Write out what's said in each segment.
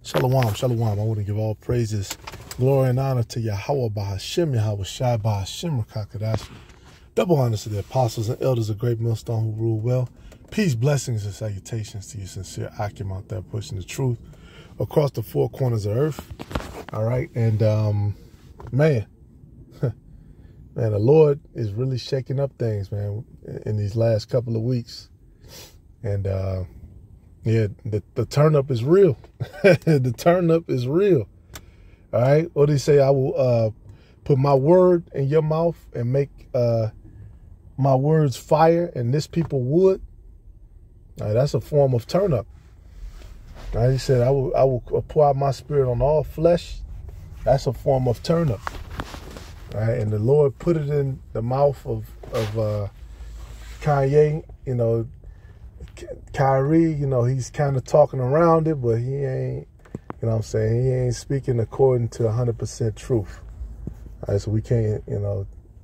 Shalom, shalom. I want to give all praises, glory, and honor to Yahweh Bahashim, Yahweh Shai Bahashim, Rakakadash. Double honors to the apostles and elders of Great Millstone who rule well. Peace, blessings, and salutations to you sincere Akim out there pushing the truth across the four corners of earth. All right. And, man, the Lord is really shaking up things, man, in these last couple of weeks. And, yeah, the turn up is real. The turn up is real. All right. What did he say? I will put my word in your mouth and make my words fire and this people wood. All right, that's a form of turn up. All right, he said, I will pour out my spirit on all flesh. That's a form of turn up. All right, and the Lord put it in the mouth of Kanye, Kyrie, he's kind of talking around it, but he ain't, he ain't speaking according to 100% truth. All right, so we can't,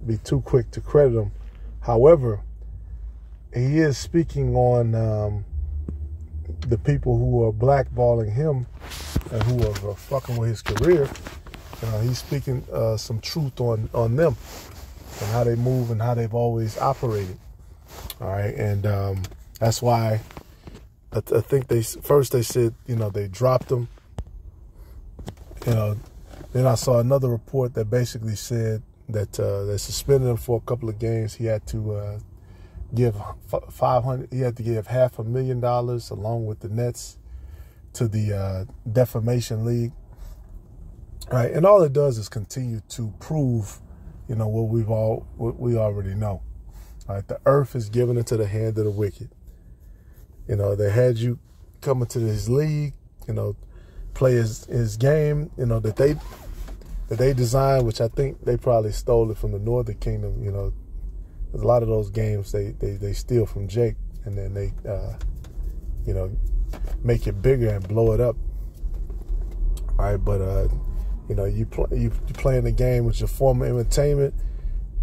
be too quick to credit him. However, he is speaking on the people who are blackballing him and who are fucking with his career. He's speaking some truth on them and how they move and how they've always operated. All right, and that's why I think they said, they dropped him. Then I saw another report that basically said that they suspended him for a couple of games. He had to give $500,000. He had to give $500,000 along with the Nets to the Defamation League. Right, and all it does is continue to prove, what we already know. All right, the earth is given into the hand of the wicked. They had you come into this league, play his game, that they designed, which I think they probably stole it from the Northern Kingdom. A lot of those games they steal from Jake, and then they make it bigger and blow it up. All right, but you playing the game with your form of entertainment,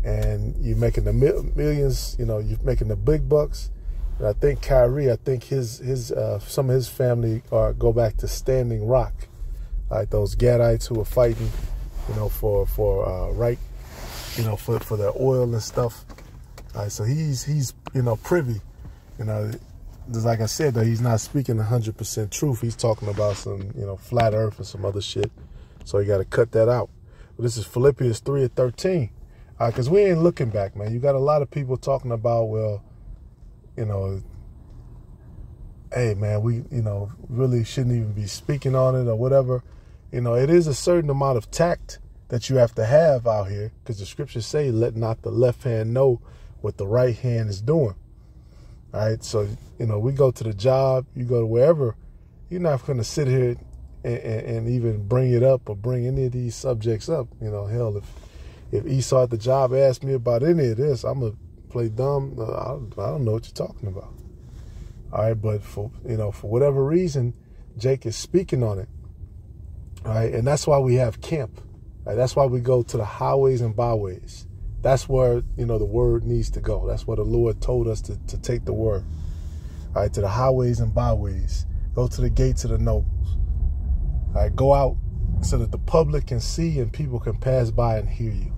and you're making the millions. You're making the big bucks. And I think Kyrie, his some of his family go back to Standing Rock, like those Gadites who are fighting, for right, for their oil and stuff. All right, so he's privy, just like I said, though, he's not speaking 100% truth. He's talking about some, flat earth and some other shit. So you got to cut that out. But this is Philippians 3:13. Because we ain't looking back, man. You got a lot of people talking about, well, hey, man, we, really shouldn't even be speaking on it or whatever. It is a certain amount of tact that you have to have out here, because the scriptures say, let not the left hand know what the right hand is doing. All right. So, we go to the job, you go to wherever, you're not going to sit here and even bring it up or bring any of these subjects up. Hell, if Esau at the job asked me about any of this, I'm going to play dumb. I don't know what you're talking about. All right. But for whatever reason, Jake is speaking on it. All right. And that's why we have camp. Right? That's why we go to the highways and byways. That's where, the word needs to go. That's where the Lord told us to take the word. All right, to the highways and byways. Go to the gates of the nobles. All right, go out so that the public can see and people can pass by and hear you.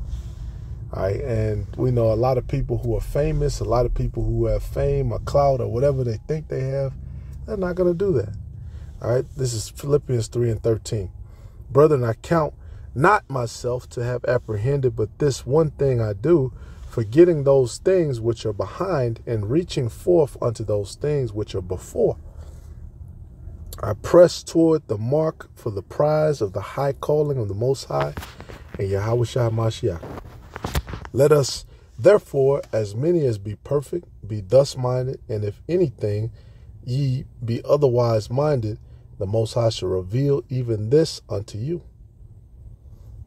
All right, and we know a lot of people who are famous, a lot of people who have fame or clout or whatever they think they have, they're not going to do that. All right, this is Philippians 3:13. Brethren, I count not myself to have apprehended, but this one thing I do, forgetting those things which are behind and reaching forth unto those things which are before. I press toward the mark for the prize of the high calling of the Most High and Yahweh Shai Mashiach. Let us, therefore, as many as be perfect, be thus minded, and if anything ye be otherwise minded, the Most High shall reveal even this unto you.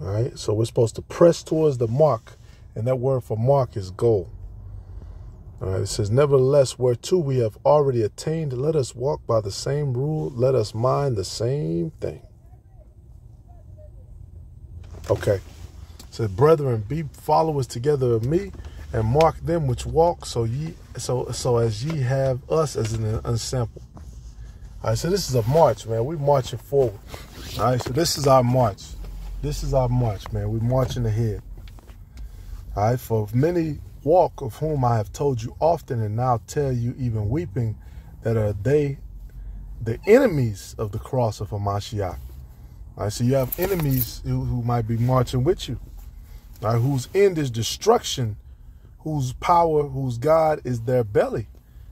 All right, so we're supposed to press towards the mark, and that word for mark is goal. All right, it says, nevertheless, whereto we have already attained, let us walk by the same rule, let us mind the same thing. Okay, it says, brethren, be followers together of me, and mark them which walk, so as ye have us as an ensample. All right, so this is a march, man. We're marching forward. All right, so this is our march. This is our march, man. We're marching ahead. All right, for many walk, of whom I have told you often, and now tell you even weeping, that are they the enemies of the cross of Hamashiach. All right, so you have enemies who might be marching with you, all right, whose end is destruction, whose power, whose God is their belly,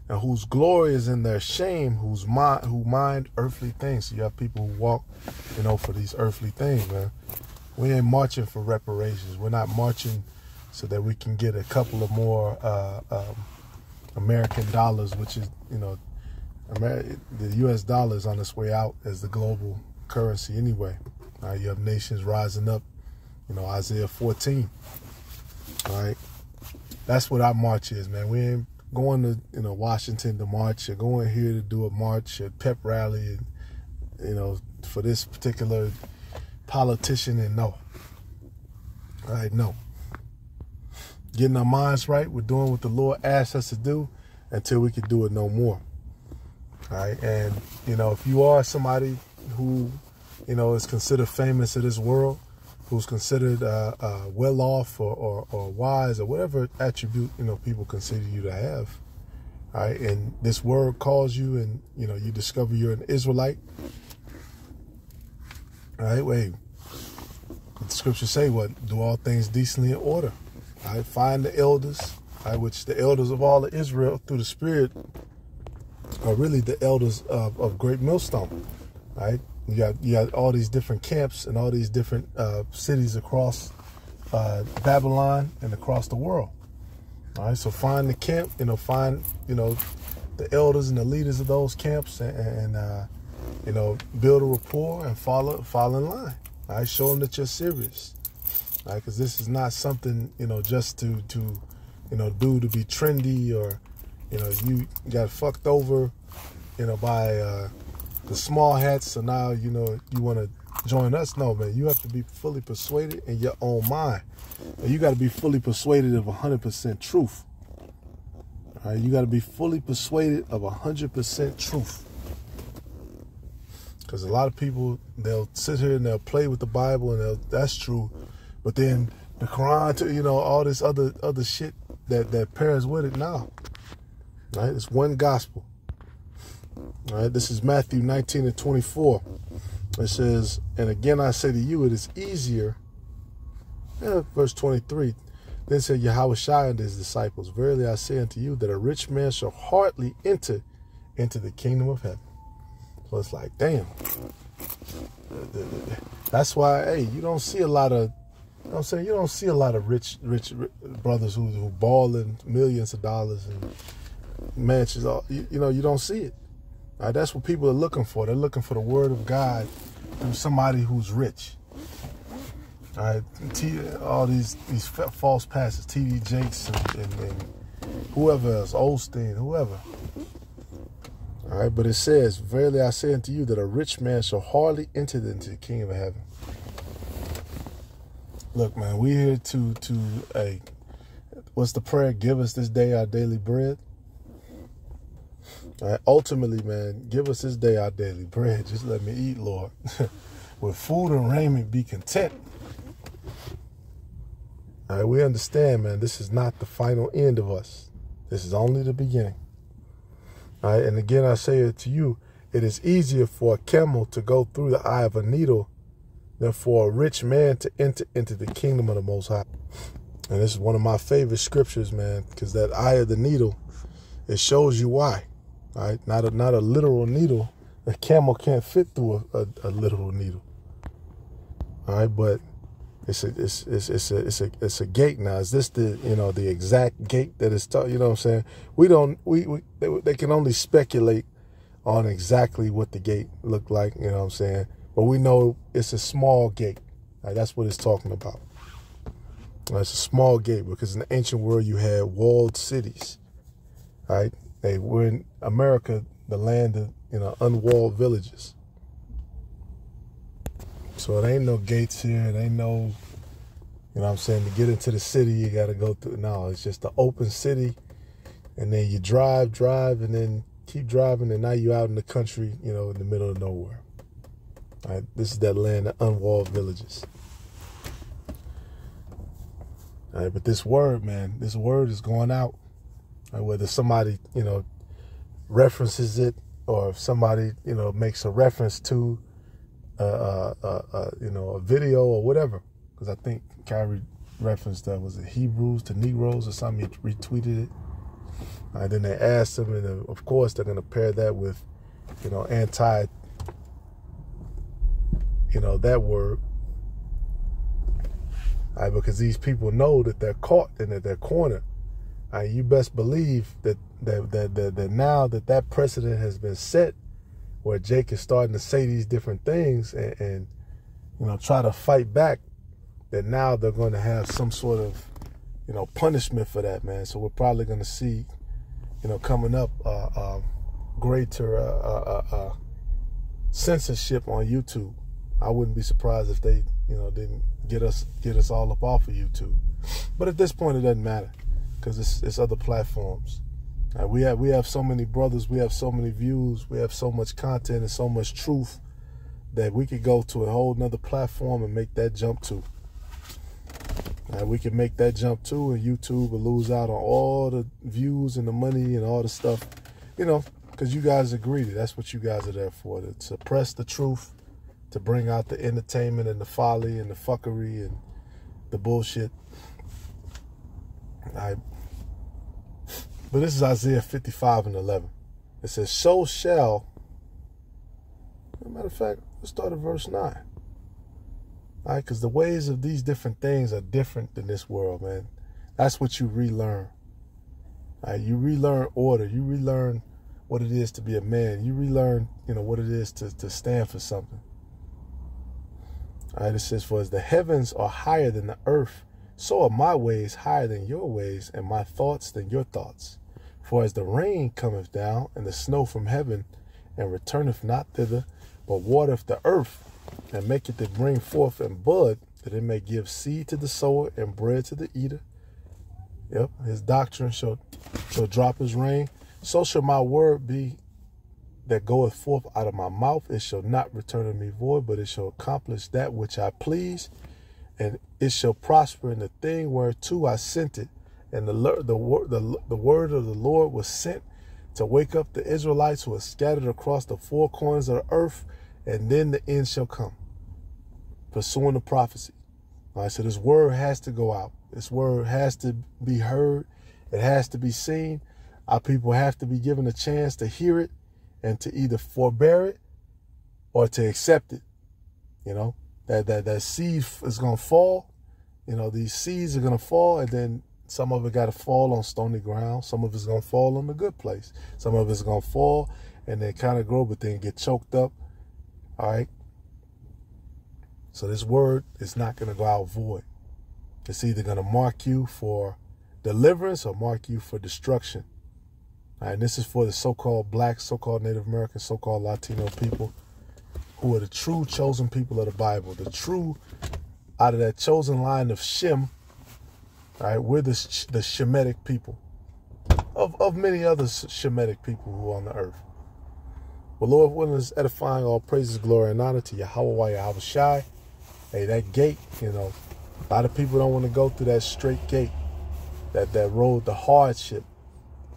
and whose glory is in their shame, who mind earthly things. So you have people who walk, for these earthly things, man. We ain't marching for reparations. We're not marching so that we can get a couple of more American dollars, which is, the U.S. dollar is on its way out as the global currency anyway. You have nations rising up, Isaiah 14. All right, that's what our march is, man. We ain't going to Washington to march, or going here to do a march, a pep rally, and for this particular politician. And no, all right, no. Getting our minds right, we're doing what the Lord asked us to do until we can do it no more. All right, and if you are somebody who is considered famous in this world, who's considered well off or wise or whatever attribute people consider you to have, all right, and this word calls you, and you discover you're an Israelite, all right, wait, the scriptures say what? Do all things decently in order. All right, find the elders, all right, which the elders of all of Israel through the Spirit are really the elders of Great Millstone. All right, you got all these different camps and all these different cities across Babylon and across the world. All right, so find the camp, find the elders and the leaders of those camps, and build a rapport and fall in line. All right, show them that you're serious. All right, because this is not something just to do to be trendy, or you got fucked over by the small hats, so now you want to join us. No, man, you have to be fully persuaded in your own mind, and you got to be fully persuaded of 100% truth. All right, you got to be fully persuaded of 100% truth, because a lot of people, they'll sit here and they'll play with the Bible, and that's true. But then the Quran, all this other shit that pairs with it now. Right? It's one gospel. All right, this is Matthew 19:24. It says, and again I say to you, it is easier. Verse 23. Then said Yahushua and his disciples, verily I say unto you that a rich man shall hardly enter into the kingdom of heaven. So it's like, damn. That's why, hey, you don't see a lot of, you don't see a lot of rich brothers who ball in millions of dollars and mansions. You don't see it. All right, that's what people are looking for. They're looking for the word of God through somebody who's rich. All right, all these false pastors, T.D. Jakes and whoever else, Osteen, whoever. All right, but it says, verily I say unto you that a rich man shall hardly enter into the kingdom of heaven. Look, man, we here to what's the prayer? Give us this day our daily bread. All right, ultimately, man, give us this day our daily bread. Just let me eat, Lord. With food and raiment, be content. All right, we understand, man, this is not the final end of us. This is only the beginning. All right, and again, I say it to you, it is easier for a camel to go through the eye of a needle than for a rich man to enter into the kingdom of the Most High. And this is one of my favorite scriptures, man, because that eye of the needle, it shows you why. All right, not a literal needle. A camel can't fit through a literal needle. All right, but it's a gate now. Is this the exact gate that is taught? You know what I'm saying? They can only speculate on exactly what the gate looked like. You know what I'm saying? But we know it's a small gate. Right, that's what it's talking about. It's a small gate because in the ancient world you had walled cities. Right? They were in America, the land of unwalled villages. So it ain't no gates here. It ain't no, you know what I'm saying, to get into the city you got to go through. No, it's just an open city, and then you drive, and then keep driving, and now you're out in the country, you know, in the middle of nowhere. All right, this is that land of unwalled villages. All right, but this word, man, this word is going out. All right, whether somebody, you know, references it, or if somebody, you know, makes a reference to, you know, a video or whatever. Because I think Kyrie referenced that, was it Hebrews to Negroes or something? He retweeted it. Then they asked him, and of course they're going to pair that with, you know, anti, you know, that word. Because these people know that they're caught and that they're cornered. You best believe that now that precedent has been set, where Jake is starting to say these different things and you know, try to fight back, that now they're going to have some sort of, you know, punishment for that, man. So we're probably going to see, you know, coming up greater censorship on YouTube. I wouldn't be surprised if they, you know, didn't get us all up off of YouTube. But at this point, it doesn't matter, because it's other platforms. We have so many brothers, we have so many views, we have so much content and so much truth that we could go to a whole nother platform and make that jump too. We can make that jump too, and YouTube will lose out on all the views and the money and all the stuff, you know, because you guys are greedy. That's what you guys are there for, to suppress the truth, to bring out the entertainment and the folly and the fuckery and the bullshit. But this is Isaiah 55:11. It says, so shall, as a matter of fact, let's start at verse 9. All right, because the ways of these different things are different than this world, man. That's what you relearn. All right, you relearn order. You relearn what it is to be a man. You relearn, you know, what it is to stand for something. All right, it says, for as the heavens are higher than the earth, so are my ways higher than your ways, and my thoughts than your thoughts. For as the rain cometh down, and the snow from heaven, and returneth not thither, but watereth the earth, and maketh it bring forth and bud, that it may give seed to the sower and bread to the eater. Yep, his doctrine shall drop his rain. So shall my word be that goeth forth out of my mouth. It shall not return to me void, but it shall accomplish that which I please, and it shall prosper in the thing whereto I sent it. And the word of the Lord was sent to wake up the Israelites who are scattered across the four corners of the earth, and then the end shall come, pursuing the prophecy. All right, so this word has to go out. This word has to be heard. It has to be seen. Our people have to be given a chance to hear it and to either forbear it or to accept it. You know, that seed is going to fall. You know, these seeds are going to fall, and then some of it got to fall on stony ground. Some of it's going to fall on the good place. Some of it's going to fall and then kind of grow, but then get choked up. All right. So this word is not going to go out void. It's either going to mark you for deliverance or mark you for destruction. All right. And this is for the so-called black, so-called Native American, so-called Latino people, who are the true chosen people of the Bible, the true, out of that chosen line of Shem. All right, we're the Shemitic people of many other Shemitic people who are on the earth. But Lord willing is edifying. All praises, glory, and honor to Yahweh, Yahweh Shai. Hey, that gate, you know, a lot of people don't want to go through that straight gate, that road, the hardship,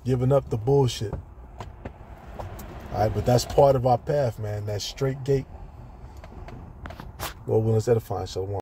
giving up the bullshit. All right, but that's part of our path, man, that straight gate. Lord willing is edifying. Shalom.